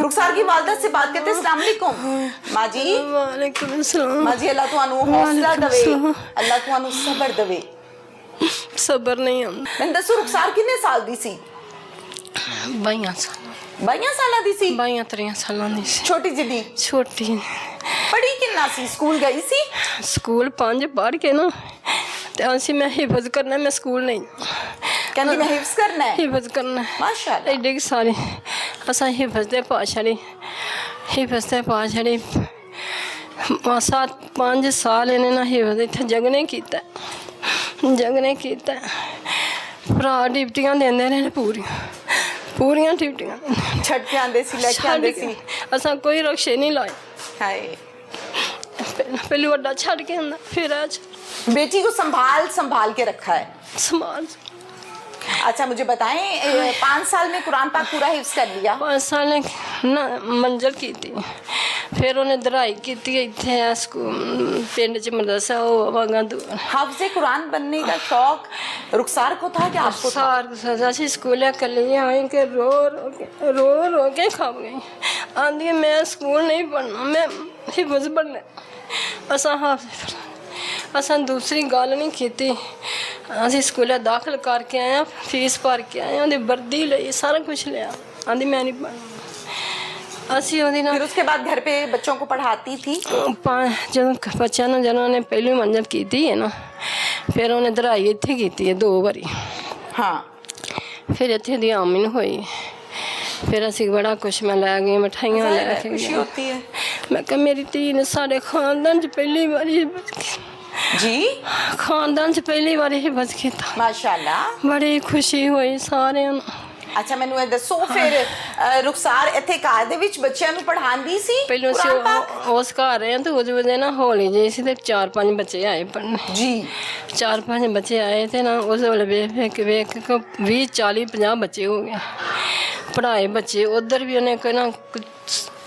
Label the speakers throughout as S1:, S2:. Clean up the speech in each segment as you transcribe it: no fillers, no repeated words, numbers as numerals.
S1: रुखसार की वालदा से बात करते हैं। अस्सलाम वालेकुम माँ जी।
S2: वालेकुम सलाम।
S1: माँ जी अल्लाह तुहानू हौसला दवे, अल्लाह तुहानू सबर दवे।
S2: सबर नहीं आंदा।
S1: मैं दसो रुखसार कितने साल दी सी?
S2: 22 साल
S1: 22 साल दी सी?
S2: 22-23 साल दी सी।
S1: छोटी जिदी
S2: छोटी
S1: पढ़ी किन्ना सी? स्कूल गई सी?
S2: स्कूल 5 पढ़ के ना ते असी मैं हिफज करना, मैं स्कूल नहीं
S1: कहंदी मैं हिफ्ज करना है।
S2: हिफज करना
S1: माशाअल्लाह।
S2: एडे सारे असा हिफज दे पा छड़ी, हिफज दे पा छड़ी। 5 साल इन्हें ना हिफज इत्थे जगने कीता, जगने कीता। भरा डिप्टियां देंदे रहे पूरियां डिप्टियां
S1: छड़ के आंदे सी, लेके आंदे सी।
S2: असा कोई रक्शे नहीं लाए।
S1: हाय
S2: पहले वड्डा छड़ के आंदा, फिर आज
S1: बेटी को संभाल संभाल के रखा है।
S2: समाज।
S1: अच्छा मुझे बताएं 5 साल में कुरान पाक पूरा हिफ्ज कर लिया?
S2: 5 साल ने ना मंजर की थी, फिर उन्हें दराई की थी इतने पिंड च मदरसा वो वागा दूर।
S1: हाफिज़े कुरान बनने का शौक रुखसार को था कि आपको था?
S2: सार स्कूल कल आई के रो के खा गई। आंधी मैं स्कूल नहीं पढ़ना, मैं हिफज पढ़ना। असा दूसरी गल नहीं की। असी स्कूल दाखिल करके आए, फीस भर के आए, उन्हें वर्दी ली, सारा कुछ लिया। आंधी मैं नहीं पढ़ना। असी
S1: फिर उसके बाद घर पे बच्चों को पढ़ाती थी?
S2: जो बच्चा ना जिन्होंने पहली मंजिल की थी है ना, फिर उन्हें दराई इत्थे की है 2 बारी।
S1: हाँ
S2: फिर इत्थे दी आमन हुई। फिर असी बड़ा कुछ मैं लै गई, मिठाइयाँ लैके
S1: खुशी होती है।
S2: मैं कहा मेरी धी ने साढ़े खानदान च पहली बारी
S1: जी,
S2: खानदान च पहली बारी ही बच किया।
S1: माशाअल्लाह
S2: बड़ी खुशी हुई सारे।
S1: अच्छा मैनू ये दसो फिर रुखसार इत्थे घर दे विच बच्चियां नू पढ़ांदी सी?
S2: पहले उस घर रहे तो उस वजह ना होली जी सी, 4-5 बच्चे आए पढ़ने
S1: जी।
S2: 4-5 बच्चे आए थे ना, उस वेले वेख 20-40-50 बच्चे हो गए पढ़ाए बच्चे। उधर भी उन्हें कोई ना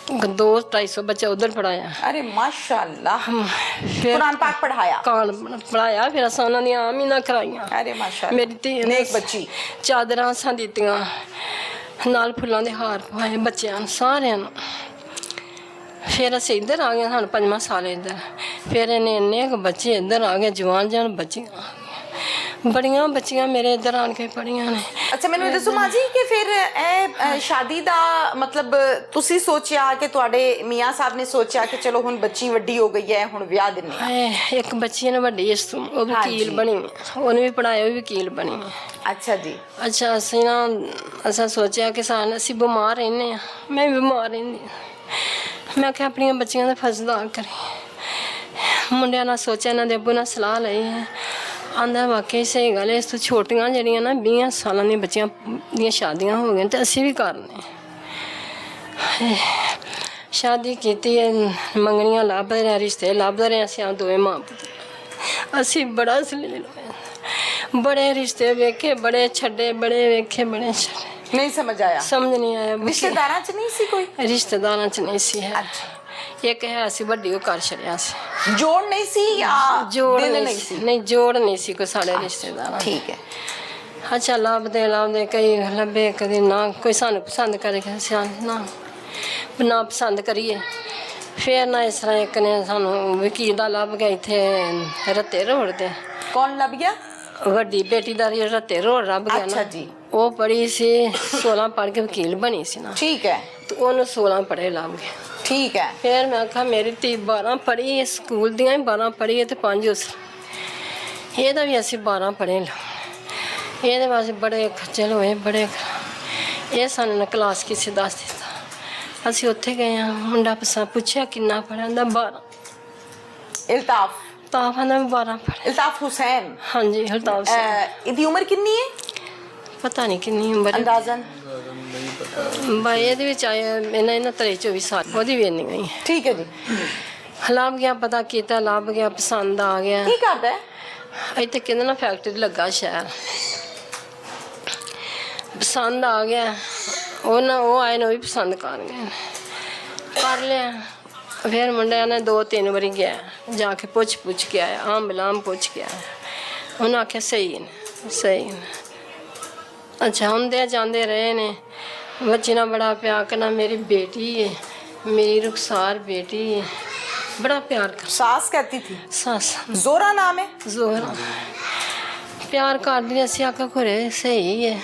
S2: 200-250 बच्चा उधर पढ़ाया।
S1: अरे माशाअल्लाह।
S2: फिर
S1: कुरान पाक पढ़ाया?
S2: पढ़ाया। फिर अस उन्होंने आम ही ना कराइया।
S1: अरे माशाअल्लाह।
S2: मेरी धी ने
S1: नेक बच्ची।
S2: चादरां असां दित्तियां, नाल फुल्लां दे हार पाए बच्चों सारियां। फिर अस इधर आ गए, सानू 5वां साल इधर। फिर इन्ने बच्चे इधर आ गए, जवान बच्चियां, बड़ियां बच्चियां मेरे इधर आन के पढ़ियां ने।
S1: अच्छा मैनू दसो माँ जी कि फिर शादी दा मतलब तुसी सोचा कि तुहाडे मियाँ साहब ने सोचा कि चलो हुण बच्ची वड्डी हो गई है, हुण ब्याह दिन्ने?
S2: एक बच्ची ने वड्डी इस तो वो वकील बनी, उन्हें भी पढ़ाया, वो वकील बनी।
S1: अच्छा जी।
S2: अच्छा असी ना असा सोचा कि सान असी बीमार रहने, मैं भी बीमार रहनी। मैं क्या अपनी बच्चियां का फर्जदार करी। मुंडिया ना सोचा, इन्होंने अब्बू ने सलाह ली है। आंदा वाकई सही गल है, इस तो छोटियां जड़ियां ना 20 साल दी बच्चियां दियां शादियां हो गई तो असी भी करने। शादी की मंगनियां लभदे रहे, रिश्ते लभदे रहे। अस 2 मां पुत्तर, असी बड़ा सलील होया, बड़े रिश्ते वेखे, बड़े छड्डे, बड़े वेखे, बड़े छड्डे।
S1: नहीं समझ आया? समझ
S2: नहीं आया।
S1: रिश्तेदारां च नहीं सी कोई?
S2: रिश्तेदारां च नहीं सी है।
S1: अच्छा।
S2: एक है असी वड्डी को कर छड़िया सी।
S1: जोड़ नहीं सी या
S2: जोड़
S1: नहीं सी?
S2: नहीं जोड़ नहीं सी कोई साढ़े रिश्तेदार।
S1: ठीक है।
S2: अच्छा लभदे कई लभे, कभी ना कोई सानू पसंद करे ना पसंद करिए। फिर ना इस तरह एक ने सानू वकील दा लभ गया इत्थे रत्ते रोड ते।
S1: कौन लभ गया?
S2: वड्डी बेटी दा रत्ते रोड लभ गया।
S1: अच्छा जी।
S2: वो पढ़ी सी 16 पढ़ के वकील बनी सी ना।
S1: ठीक है।
S2: तो उन्होंने 16 पढ़े लभ गए।
S1: ठीक है। फिर
S2: मैं आखा मेरी धी 12 पढ़ी है, स्कूल दियां 12 पढ़ी है तो 5 उस एह्दा भी असी 12 पढ़े लो। ये वास्ते बड़े खज्जल होए, बड़े ये सानू क्लास किसी दस दिता। असी उत्थे गए हाँ, मुंडा पसा पुछया किन्ना पढ़ा, आंदा 12।
S1: इल्ताफ?
S2: ताफ आंदा 12 पढ़े।
S1: इल्ताफ हुसैन? हाँ जी
S2: इल्ताफ हुसैन।
S1: इहदी उम्र कितनी है?
S2: पता नहीं कितनी उम्र
S1: अंदाजन?
S2: भाई ये 23-24 साल भी इन्नी गई।
S1: ठीक है जी।
S2: लाभ गया, पता किया, लाभ गया, पसंद आ गया।
S1: की करदा है?
S2: इत्थे कहंदे ना फैक्ट्री लगा शहर, पसंद आ गया। वो आए भी पसंद कर गए, कर लिया। फिर मुंडे ने 2-3 बारी गया, जाके पुछ के आया, आम बिलाम पुछ के आया। उन्हें आख्या सही ने, सही ने। अच्छा आंदे जाते रहे ने, बच्चे ना बड़ा प्यार करना। मेरी बेटी है, मेरी रुखसार बेटी है, बड़ा प्यार कर।
S1: सास कहती थी?
S2: सास
S1: जोरा नाम है?
S2: जोरा प्यार कर दी। ਅਸੀਂ ਆਖਿਆ ਘਰੇ ਸਹੀ ਹੈ।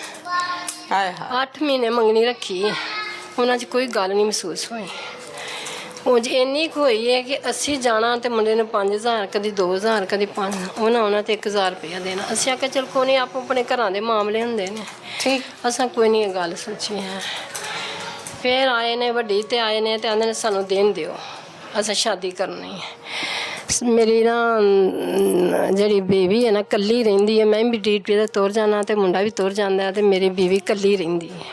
S1: हाय हाय।
S2: 8 ਮਹੀਨੇ ਮੰਗਣੀ ਰੱਖੀ ਹੈ, ਉਹਨਾਂ 'ਚ ਕੋਈ ਗੱਲ ਨਹੀਂ ਮਹਿਸੂਸ ਹੋਈ। ਉਹ ਜੀ ਇੰਨੀ ਕੁ ਹੋਈ ਹੈ ਕਿ ਅਸੀਂ ਜਾਣਾ ਤੇ ਮੁੰਡੇ ਨੂੰ 5000 ਕਦੀ 2000 ਕਦੀ 5 ਉਹਨਾਂ ਤੇ 1000 ਰੁਪਇਆ ਦੇਣਾ। ਅਸੀਂ ਆਖਿਆ ਚਲ ਕੋਈ ਨਹੀਂ, ਆਪੋ ਆਪਣੇ ਘਰਾਂ ਦੇ ਮਾਮਲੇ ਹੁੰਦੇ ਨੇ,
S1: ठीक।
S2: ਅਸਾਂ ਕੋਈ ਨਹੀਂ ਇਹ ਗੱਲ ਸੋਚੀ ਹੈ। ਫਿਰ ਆਏ ਨੇ ਵੱਡੀ ਤੇ ਆਏ ਨੇ ਤੇ ਆਂਦੇ ਨੇ ਸਾਨੂੰ ਦੇਣ ਦਿਓ, ਅਸਾਂ ਸ਼ਾਦੀ ਕਰਨੀ ਹੈ। ਮੇਰੀ ਨਾ ਜਿਹੜੀ ਬੇਬੀ ਹੈ ਨਾ ਕੱਲੀ ਰਹਿੰਦੀ ਹੈ। ਮੈਂ ਵੀ ਡਿਊਟੀ ਤੇ ਤੁਰ ਜਾਣਾ ਤੇ ਮੁੰਡਾ ਵੀ ਤੁਰ ਜਾਂਦਾ ਤੇ ਮੇਰੀ ਬੀਵੀ ਕੱਲੀ ਰਹਿੰਦੀ ਹੈ।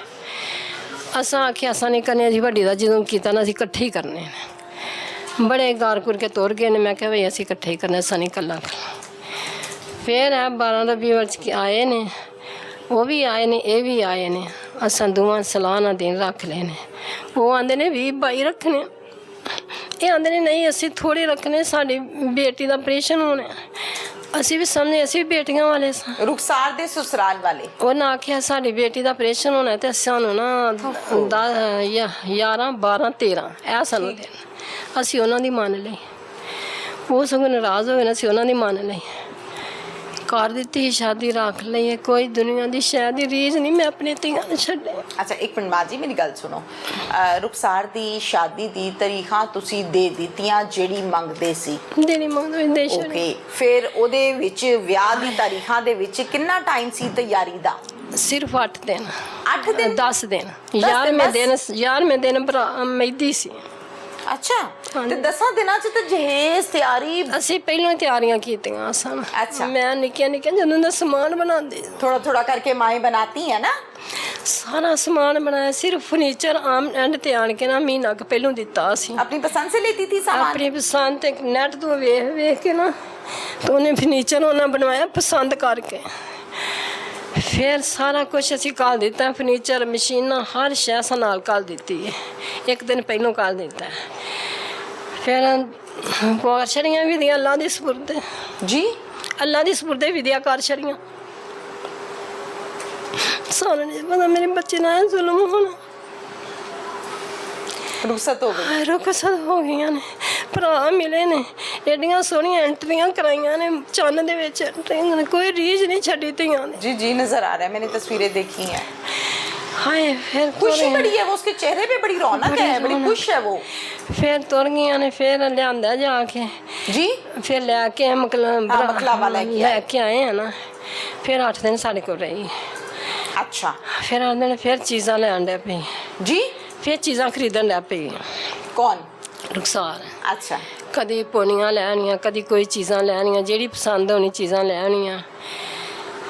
S2: ਅਸਾਂ ਆਖਿਆ ਅਸਾਂ ਨਹੀਂ ਕਰਨੇ ਜੀ, ਵੱਡੀ ਦਾ ਜਦੋਂ ਕੀਤਾ ਨਾ ਅਸੀਂ ਇਕੱਠੇ ਹੀ ਕਰਨੇ ਨੇ। ਬੜੇ ਗਾਰ ਕੁਰ ਕੇ ਤੁਰ ਗਏ ਨੇ। ਮੈਂ ਕਿਹਾ ਬਈ ਅਸੀਂ ਇਕੱਠੇ ਹੀ ਕਰਨੇ, ਅਸਾਂ ਨਹੀਂ ਇਕੱਲਾ ਕਰਨਾ। ਫਿਰ ਇਹ 12 ਰਬੀਉਲ ਆਏ ਨੇ, ਉਹ ਵੀ ਆਏ ਨੇ, ਇਹ ਵੀ ਆਏ ਨੇ। ਅਸਾਂ ਦੋਵਾਂ ਸਲਾਹ ਨਾਲ ਦਿਨ ਰੱਖ ਲਏ ਨੇ। ਉਹ ਆਂਦੇ ਨੇ 20-22 ਰੱਖਣੇ, ਇਹ ਆਂਦੇ ਨੇ ਨਹੀਂ ਅਸੀਂ ਥੋੜ੍ਹੇ ਰੱਖਣੇ, ਸਾਡੀ ਬੇਟੀ ਦਾ ਆਪਰੇਸ਼ਨ ਹੋਣਾ। ਅਸੀਂ ਵੀ ਸਮਝੇ, ਅਸੀਂ ਵੀ ਬੇਟੀਆਂ ਵਾਲੇ ਸਾਂ।
S1: रुखसार दे ससुराल वाले?
S2: ਉਹਨਾਂ ਆਖਿਆ ਸਾਡੀ ਬੇਟੀ ਦਾ ਆਪਰੇਸ਼ਨ ਹੋਣਾ ਤੇ ਸਾਨੂੰ ਨਾ 11 12 13 ਇਹ ਸਾਨੂੰ ਦੇਣ। ਅਸੀਂ ਉਹਨਾਂ ਦੀ ਮੰਨ ਲਈ। ਉਹ ਸਗੋਂ ਨਾਰਾਜ਼ ਹੋਏ ਨਾ, ਅਸੀਂ ਉਹਨਾਂ ਦੀ ਮੰਨ ਲਈ, ਕਰ ਦਿੱਤੀ ਸ਼ਾਦੀ, ਰੱਖ ਲਈ। ਕੋਈ ਦੁਨੀਆ ਦੀ ਸ਼ਾਇਦ ਦੀ ਰੀਝ ਨਹੀਂ ਮੈਂ ਆਪਣੀ ਧੀਆਂ ਨੂੰ ਛੱਡੇ।
S1: अच्छा एक मिनट माँ जी मेरी गल सुनो। रुखसार दी शादी दी तारीखां तुसी दे दित्तियां जेड़ी मंगदे सी?
S2: ਦੇਣੀ ਮੰਗਦੇ ਦੇ ਛੱਡੇ।
S1: ओके, फिर ओदे विच विआह दी तारीखां दे विच कितना टाइम सी तैयारी दा?
S2: ਸਿਰਫ 8 ਦਿਨ।
S1: 8 दिन?
S2: 10 ਦਿਨ।
S1: दिन
S2: 11ਵੇਂ ਦਿਨ ਭਰਾ ਮਹਿੰਦੀ ਸੀ।
S1: अच्छा, ते 10 दिनां च ते जहेज तैयारी?
S2: ਅਸੀਂ ਪਹਿਲਾਂ ਤਿਆਰੀਆਂ ਕੀਤੀਆਂ ਸਨ।
S1: अच्छा।
S2: ਮੈਂ ਨਿੱਕੀਆਂ ਨਿੱਕੀਆਂ ਜਦੋਂ ਦਾ ਸਮਾਨ ਬਣਾਉਂਦੇ
S1: थोड़ा थोड़ा करके माएँ बनाती हैं ना?
S2: ਸਾਰਾ ਸਮਾਨ ਬਣਾਇਆ। ਸਿਰਫ ਫਰਨੀਚਰ ਆਮ ਐਂਡ ਤੇ ਆਣ ਕੇ ਨਾ ਮਹੀਨਾ ਕੁ ਪਹਿਲਾਂ ਦਿੱਤਾ ਸੀ।
S1: अपनी पसंद से लेती थी सामान?
S2: ਆਪਣੀ ਪਸੰਦ ਤੇ ਨੈਟ ਤੋਂ ਵੇਖ ਵੇਖ ਕੇ ਨਾ ਤੇ ਉਹਨੇ ਫਰਨੀਚਰ ਉਹਨਾਂ ਬਣਵਾਇਆ ਪਸੰਦ ਕਰਕੇ। ਫਿਰ ਸਾਰਾ ਕੁਝ ਅਸੀਂ ਘੱਲ ਦਿੱਤਾ, ਫਰਨੀਚਰ ਮਸ਼ੀਨਾਂ ਹਰ ਸ਼ੈ ਅਸਾਂ ਨਾਲ ਘੱਲ ਦਿੱਤੀ ਹੈ। ਇੱਕ ਦਿਨ ਪਹਿਲੋਂ ਘੱਲ ਦਿੱਤਾ। ਫਿਰ ਕਰ ਛੜੀਆਂ ਵਿਧੀਆਂ ਅੱਲਾ ਦੀ ਸਪੁਰਦ,
S1: जी
S2: ਅੱਲਾ ਦੀ ਸਪੁਰਦ ਵਿਧੀਆਂ ਕਰ ਛੜੀਆਂ। ਸਾਨੂੰ ਨਹੀਂ ਪਤਾ ਮੇਰੇ ਬੱਚੇ ਨਾਲ ਜ਼ੁਲਮ ਹੋਣਾ।
S1: रुखसत हो गई?
S2: ਰੁਖਸਤ ਹੋ ਗਈਆਂ ਨੇ। ਭਰਾ ਮਿਲੇ ਨੇ, ਐਡੀਆਂ ਸੋਹਣੀਆਂ ਐਂਟਰੀਆਂ ਕਰਾਈਆਂ ਨੇ, ਚੰਨ ਦੇ ਵਿੱਚ ਐਂਟਰੀਆਂ ਨੇ, ਕੋਈ ਰੀਝ ਨਹੀਂ ਛੱਡੀ ਧੀਆਂ ਨੇ।
S1: जी जी नजर आ रहा है, मैंने तस्वीरें देखी हैं।
S2: ਹਾਏ ਫਿਰ
S1: खुशी बड़ी है वो, उसके चेहरे पे बड़ी रौनक है, बड़ी खुश है वो।
S2: ਫਿਰ ਤੁਰ ਗਈਆਂ ਨੇ। ਫਿਰ ਲਿਆਂਦਾ ਜਾ ਕੇ,
S1: जी
S2: ਫਿਰ ਲੈ ਕੇ
S1: ਮਕਲਾਵਾ ਲੈ ਕੇ
S2: ਆਏ ਆ ਨਾ। ਫਿਰ 8 ਦਿਨ ਸਾਡੇ ਕੋਲ ਰਹੀ।
S1: अच्छा
S2: ਫਿਰ ਆਉਂਦੇ ਨੇ, ਫਿਰ ਚੀਜ਼ਾਂ ਲੈਣ ਲੱਗ ਪਈ,
S1: जी।
S2: ਫਿਰ ਚੀਜ਼ਾਂ ਖਰੀਦਣ ਲੱਗ ਪਈ
S1: कौन?
S2: ਰੁਖਸਾਰ।
S1: अच्छा
S2: ਕਦੀ ਪੋਨੀਆਂ ਲੈਣੀਆਂ, ਕਦੀ ਕੋਈ ਚੀਜ਼ਾਂ ਲੈਣੀਆਂ, ਜਿਹੜੀ ਪਸੰਦ ਹੋਣੀ ਚੀਜ਼ਾਂ ਲੈਣੀਆਂ।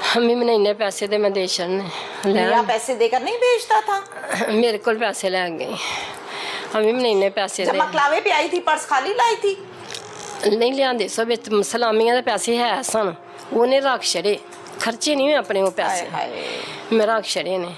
S2: ਹਮੀ ਮੈਨੂੰ ਇੰਨੇ ਪੈਸੇ ਦੇ ਮੈਂ ਦੇ ਛੱਡਨੇ
S1: मियाँ पैसे देकर नहीं भेजता था?
S2: ਮੇਰੇ ਕੋਲ ਪੈਸੇ ਲੈ ਗਈ। ਹਮੀ ਮੈਨੂੰ ਇੰਨੇ ਪੈਸੇ
S1: जब
S2: ਦੇ
S1: मकलावे पे आई थी पर्स खाली लाई थी?
S2: ਨਹੀਂ ਲਿਆਂਦੇ। ਸਭ ਵਿੱਚ ਸਲਾਮੀਆਂ ਦੇ ਪੈਸੇ ਹੈ ਸਨ, ਉਹਨੇ ਰੱਖ ਛੜੇ, ਖਰਚੇ ਨਹੀਂ ਹੋਏ ਆਪਣੇ ਉਹ ਪੈਸੇ।
S1: हाय
S2: ਮੈਂ ਰੱਖ ਛੜੇ ਨੇ।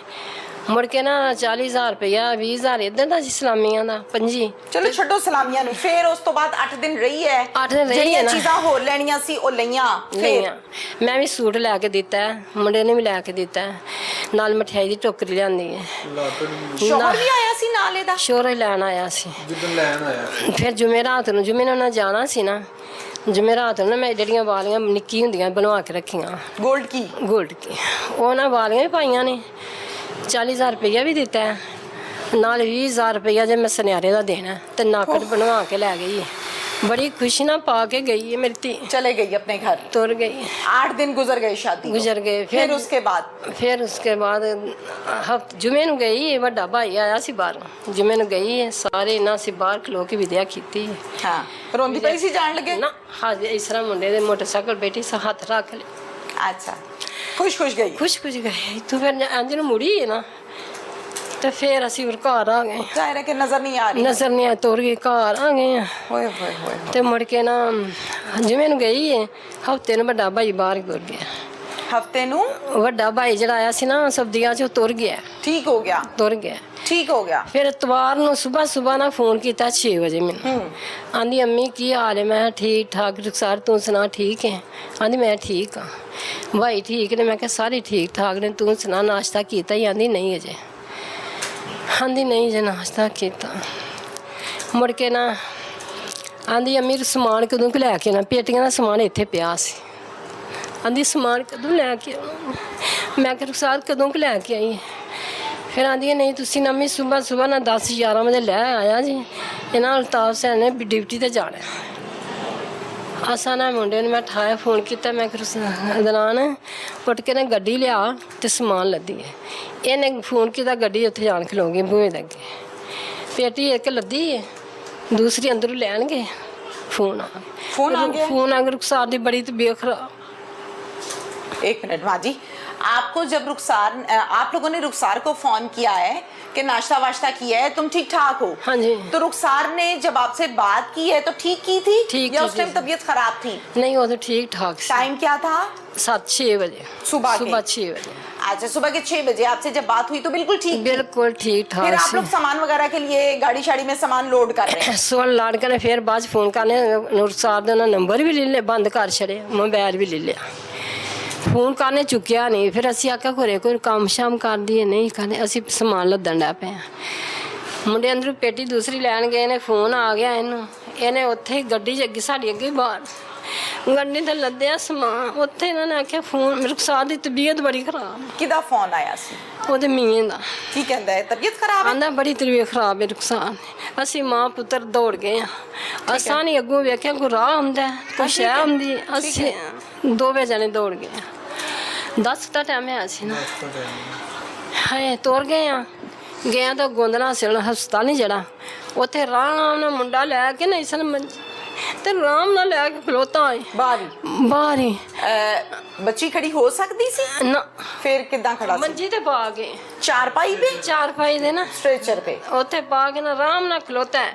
S2: ਮੁੜ ਕੇ ਨਾ 40000 ਰੁਪਇਆ 20000 ਇੱਧਰ ਦਾ ਸੀ ਸਲਾਮੀਆਂ ਦਾ 25।
S1: चलो छड्डो सलामियां नु। फिर उस तो बाद 8 दिन रही है।
S2: 8 ਦਿਨ ਰਹੀ ਹੈ
S1: ਜਿਹੜੀਆਂ
S2: ਨਾ।
S1: ਚੀਜ਼ਾਂ ਹੋਰ ਲੈਣੀਆਂ ਸੀ ਉਹ ਲਈਆਂ ਫਿਰ?
S2: ਲਈਆਂ। ਮੈਂ ਵੀ ਸੂਟ ਲੈ ਕੇ ਦਿੱਤਾ, ਮੁੰਡੇ ਨੇ ਵੀ ਲੈ ਕੇ ਦਿੱਤਾ, ਨਾਲ ਮਠਿਆਈ ਦੀ ਟੋਕਰੀ ਲਿਆਂਦੀ ਹੈ।
S1: ਸ਼ੋਹਰ ਵੀ ਆਇਆ ਸੀ ਨਾਲ ਇਹਦਾ?
S2: ਸ਼ੋਹਰੇ ਲੈਣ ਆਇਆ ਸੀ।
S3: ਜਿੱਦਣ ਲੈਣ ਆਇਆ
S2: ਫਿਰ ਜੁਮੇ ਰਾਤ ਨੂੰ, ਜੁਮੇ ਨੂੰ ਨਾ ਜਾਣਾ ਸੀ ਨਾ, ਜੁਮੇ ਰਾਤ ਨੂੰ ਨਾ ਮੈਂ ਜਿਹੜੀਆਂ ਵਾਲੀਆਂ ਨਿੱਕੀ ਹੁੰਦੀਆਂ ਬਣਵਾ ਕੇ ਰੱਖੀਆਂ
S1: ਗੋਲਡ ਕੀ?
S2: ਗੋਲਡ ਕੀ, ਉਹ ਨਾ ਵਾਲੀਆਂ ਵੀ ਪਾਈਆਂ ਨੇ। 40000 ਰੁਪਇਆ ਵੀ ਦਿੱਤਾ, ਨਾਲ 20000 ਰੁਪਇਆ ਜੇ ਮੈਂ ਸੁਨਿਆਰੇ ਦਾ ਦੇਣਾ ਤੇ ਨਾਕਟ ਬਣਵਾ ਕੇ ਲੈ ਗਈ। बड़ी खुशी ना पा के गई है मेरी धी।
S1: चले गई अपने घर,
S2: तुर गई।
S1: 8 दिन गुजर गए शादी को।
S2: गुजर गए।
S1: फिर उसके बाद
S2: हफ्ते जुमे नूं गई, वड्डा भाई आया सी बाहर, जुमे नूं गई है, सारे इन्हां सी बाहर खलो के विद्या कीती है।
S1: हाँ, रोंदी पई सी जान लगे
S2: ना? हाँ, इस तरह मुंडे दे मोटरसाइकिल बेटी सा हाथ रख ले।
S1: अच्छा, खुश खुश गई?
S2: खुश खुश गई। तू फिर इंज नूं मुड़ी है ना, तो फिर असीं घर आ गए।
S1: जाहिर है कि नजर नहीं आ रही।
S2: नजर नहीं आ, तुर गई, घर आ गए हैं।
S1: होए होए होए।
S2: ते मुड़ के ना जिवें नूं गई है, हफ्ते नूं वड्डा भाई बाहर तुर गया।
S1: हफ्ते नूं
S2: वड्डा भाई जिहड़ा आया सी ना सब्दियां च, तुर गया।
S1: ठीक हो गया?
S2: तुर गया,
S1: ठीक हो गया।
S2: फिर इतवार नूं सुबह ना फोन किया 6 बजे मैनूं। आंदी अम्मी की हाल है? मैं ठीक ठाक। रुखसार तू सुना ठीक है? आंदी मैं ठीक हाँ। भाई ठीक ने? मैं कहा सारे ठीक ठाक ने। तू सुना नाश्ता किया ही? आंदी नहीं अजे। ਆਂਦੀ ਨਹੀਂ ਜੇ ਨਾਸ਼ਤਾ ਕੀਤਾ। ਮੁੜ ਕੇ ਨਾ ਆਂਦੀ ਅਮੀ ਸਮਾਨ ਕਦੋਂ ਕੁ ਲੈ ਕੇ ਆਉਣਾ, ਪੇਟੀਆਂ ਦਾ ਸਮਾਨ ਇੱਥੇ ਪਿਆ ਸੀ। ਆਂਦੀ ਸਮਾਨ ਕਦੋਂ ਲੈ ਕੇ ਆਉਣਾ, ਮੈਂ ਕਿਹਾ ਰੁਖਸਾਰ ਕਦੋਂ ਕੁ ਲੈ ਕੇ ਆਈ। ਫਿਰ ਆਂਦੀ ਨਹੀਂ ਤੁਸੀਂ ਨਾ ਅਮੀ ਸੁਬਾਹ ਨਾ 10-11 ਵਜੇ ਲੈ ਆਇਆ ਜੀ, ਇਹਨਾਂ ਅਲਤਾਫ ਸੈਨ ਨੇ ਡਿਊਟੀ ਤੇ ਜਾਣਾ। ਅਸਾਂ ਨਾ ਮੁੰਡੇ ਨੂੰ ਮੈਂ ਠਾਇਆ, ਫੋਨ ਕੀਤਾ, ਮੈਂ ਕਿਹਾ ਅਦਨਾਨ ਉੱਠ ਕੇ ਨਾ ਗੱਡੀ ਲਿਆ ਤੇ ਸਮਾਨ ਲੱਦੀ ਹੈ। ਇਹਨੇ ਫੋਨ ਕੀਤਾ, ਗੱਡੀ ਉੱਥੇ ਜਾਣ ਖਲੋਗੇ ਬੂਹੇ ਦੇ ਅੱਗੇ, ਪੇਟੀ ਇੱਕ ਲੱਦੀ ਹੈ, दूसरी अंदरों लैनगे। फोन आ गया फोन आ गया रुखसार दी बड़ी तबीयत खराब।
S1: एक मिनट माँ जी, आपको जब रुखसार आप लोगों ने रुखसार को फोन किया है कि नाश्ता वाश्ता किया है, तुम ठीक ठाक हो?
S2: हाँ जी।
S1: तो रुखसार ने जब आपसे बात की है तो ठीक की थी?
S2: ठीक
S1: या उस टाइम तबीयत खराब थी?
S2: नहीं, वो तो ठीक ठाक।
S1: टाइम क्या था?
S2: 7-6 बजे
S1: सुबह
S2: 6 बजे।
S1: अच्छा, सुबह के 6 बजे आपसे जब बात हुई तो बिल्कुल ठीक?
S2: बिल्कुल ठीक ठाक।
S1: फिर आप लोग सामान वगैरह के लिए गाड़ी शाड़ी में सामान लोड कर रहे हैं?
S2: सोन लाड़ के फिर बाद फोन करने रुखसार का नंबर भी ले लिया, बंद कर छड़े, मोबाइल भी ले लिया। फोन करने चुकिया नहीं। फिर असी आख्या घरे कोई काम शाम कर दिए, नहीं करने असी समान लदन लग पे। मुंडे अंदरों पेटी दूसरी लैन गए ने, फोन आ गया इन्हें उत्थे गड्डी अगे साड़ी अगे बाहर गड्डी ते लद्या समान। उत्थे इन्होंने आख्या फोन रुखसार दी तबीयत बड़ी खराब।
S1: किदा फोन आया सी?
S2: ਉਹਦੇ ਮੀਆਂ ਦਾ।
S1: ਕੀ ਕਹਿੰਦਾ ਹੈ? ਤਬੀਅਤ ਖਰਾਬ ਹੈ?
S2: ਆਂਦਾ ਬੜੀ ਤਬੀਅਤ ਖਰਾਬ ਹੈ ਰੁਖਸਾਰ ਦੀ। ਅਸੀਂ ਮਾਂ ਪੁੱਤਰ ਦੌੜ ਗਏ ਆ। ਅਸਾਂ ਨਹੀਂ ਅੱਗੋਂ ਵੇਖਿਆ ਕੋਈ ਰਾਹ ਹੁੰਦਾ, ਕੋਈ ਸ਼ਹਿ ਹੁੰਦੀ। ਅਸੀਂ ਦੋਵੇਂ ਜਣੇ ਦੌੜ ਗਏ ਆ। 10 ਦਾ ਟਾਈਮ ਹੈ ਅਸੀਂ ਨਾ ਹਾਏ ਤੁਰ ਗਏ ਆ। ਗਿਆ ਤਾਂ ਗੋਂਦਲਾ ਸਿਲ ਹਸਪਤਾਲ ਨਹੀਂ ਜਿਹੜਾ, ਉੱਥੇ ਆਰਾਮ ਨਾਲ ਮੁੰਡਾ ਲੈ ਕੇ ਨਹੀਂ ਸਨ ਤੇ ਆਰਾਮ ਨਾਲ ਲੈ ਕੇ ਖਲੋਤਾ ਹੈ ਬਾਹਰ ਹੀ।
S1: ਬੱਚੀ ਖੜੀ ਹੋ ਸਕਦੀ ਸੀ
S2: ਨਾ?
S1: ਫਿਰ ਕਿੱਦਾਂ ਖੜਾ ਸੀ?
S2: ਮੰਜੀ ਤੇ ਪਾ ਕੇ, ਚਾਰਪਾਈ ਦੇ ਨਾ
S1: ਸਟ੍ਰੈਚਰ ਤੇ
S2: ਉੱਥੇ ਪਾ ਕੇ ਨਾ ਆਰਾਮ ਨਾਲ ਖਲੋਤਾ ਹੈ।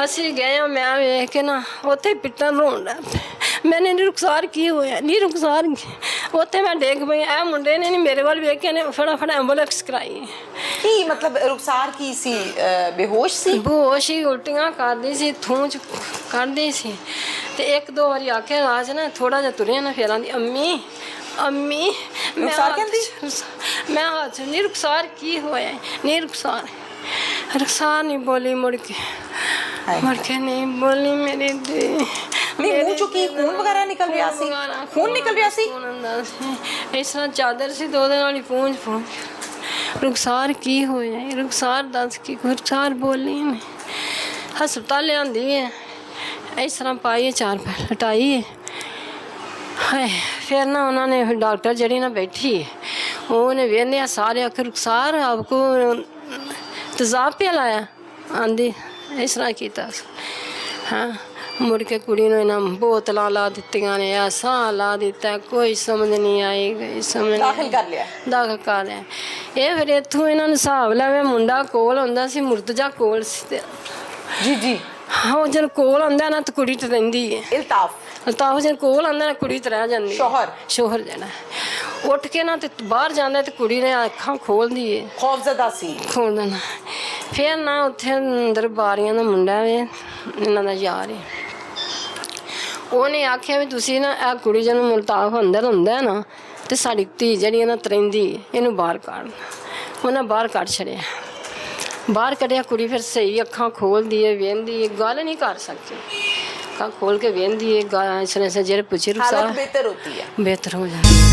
S2: ਅਸੀਂ ਗਏ ਆ, ਮੈਂ ਵੇਖ ਕੇ ਨਾ ਉੱਥੇ ਪਿੱਟਣ ਰੋਣ ਲੱਗ ਪਏ। मैंने नहीं रुखसार की होया नहीं रुखसार उत्थे मैं डेग पई। ए मुंडे ने नहीं मेरे वाल वेख के ने फटाफट एंबुलेंस कराई।
S1: की मतलब रुखसार की सी बेहोश सी? बेहोश ही,
S2: उल्टियां करदी सी, थूच करदी सी। ते एक दो बारी आखे राज ना थोड़ा जिहा तुरिया ना फिर आंदी अम्मी अम्मी। मैं हाथ नहीं रुखसार की होया नहीं रुखसार नहीं बोली। मुड़ के नहीं बोली मेरी दी।
S1: नहीं मुंह चो की खून वगैरह निकल रहा सी? खून निकल रहा सी?
S2: इस तरह चादर सी तो नाल पूंछ रुखसार की होया रुखसार दस की रुखसार बोली नहीं। हस्पताल लियांदी है इस तरह पाई है, 4 पैर लटाई है। हाय फिर ना उन्होंने डॉक्टर जड़ी ना बैठी है उन्हें वेंदे सारे आखिर रुखसार आपको तेजाब पे लाया आंधी इस तरह किया। हाँ मुड़ के कुड़ी ने ना बोतलां ला दित्तियां ने, ऐसा ला दिता कोई समझ नहीं आई गई। समझ
S1: दाखिल कर लिया?
S2: दाखिल कर लिया। ये फिर इत्थों इन्हों ने हिसाब लिया मुंडा कोल हुंदा सी, मुर्तजा कोल सी।
S1: जी जी
S2: हाँ जन कोल आंदा ना तो कुड़ी तो रहिंदी है। अल्ताफ जन कोल आंदा ना कुड़ी तो रह जांदी। शोहर जड़ा उठ के ना ते बाहर जांदा ते कुड़ी ने अखां खोल दी है।
S1: खौफजदा सी? खोल
S2: देना। फिर ना उत्थे अंदर बारियां दा मुंडा वे इन्हां दा यार है। ਉਹਨੇ ਆਖਿਆ ਵੀ ਤੁਸੀਂ ਨਾ ਇਹ ਕੁੜੀ ਜਿਹਨੂੰ ਮੁਲਤਾਫ ਅੰਦਰ ਹੁੰਦਾ ਨਾ ਤੇ ਸਾਡੀ ਧੀ ਜਿਹੜੀ ਨਾ ਤਰੰਦੀ ਇਹਨੂੰ ਬਾਹਰ ਕੱਢ। ਉਹਨਾਂ ਬਾਹਰ ਕੱਢ ਛੜਿਆ। ਬਾਹਰ ਕੱਢਿਆ ਕੁੜੀ ਫਿਰ ਸਹੀ ਅੱਖਾਂ ਖੋਲਦੀ ਹੈ, ਵੇਂਦੀ ਹੈ, ਗੱਲ ਨਹੀਂ ਕਰ ਸਕਦੀ। ਅੱਖਾਂ ਖੋਲ ਕੇ ਵੇਂਦੀ ਹੈ, ਇਸਨੇ ਜਿਹੜੇ ਪੁੱਛੇ ਰੁਖਸਾਰ
S1: ਹਾਲਤ ਬਿਹਤਰ ਹੋਤੀ ਹੈ,
S2: ਬਿਹਤਰ ਹੋ ਜਾਂਦੀ।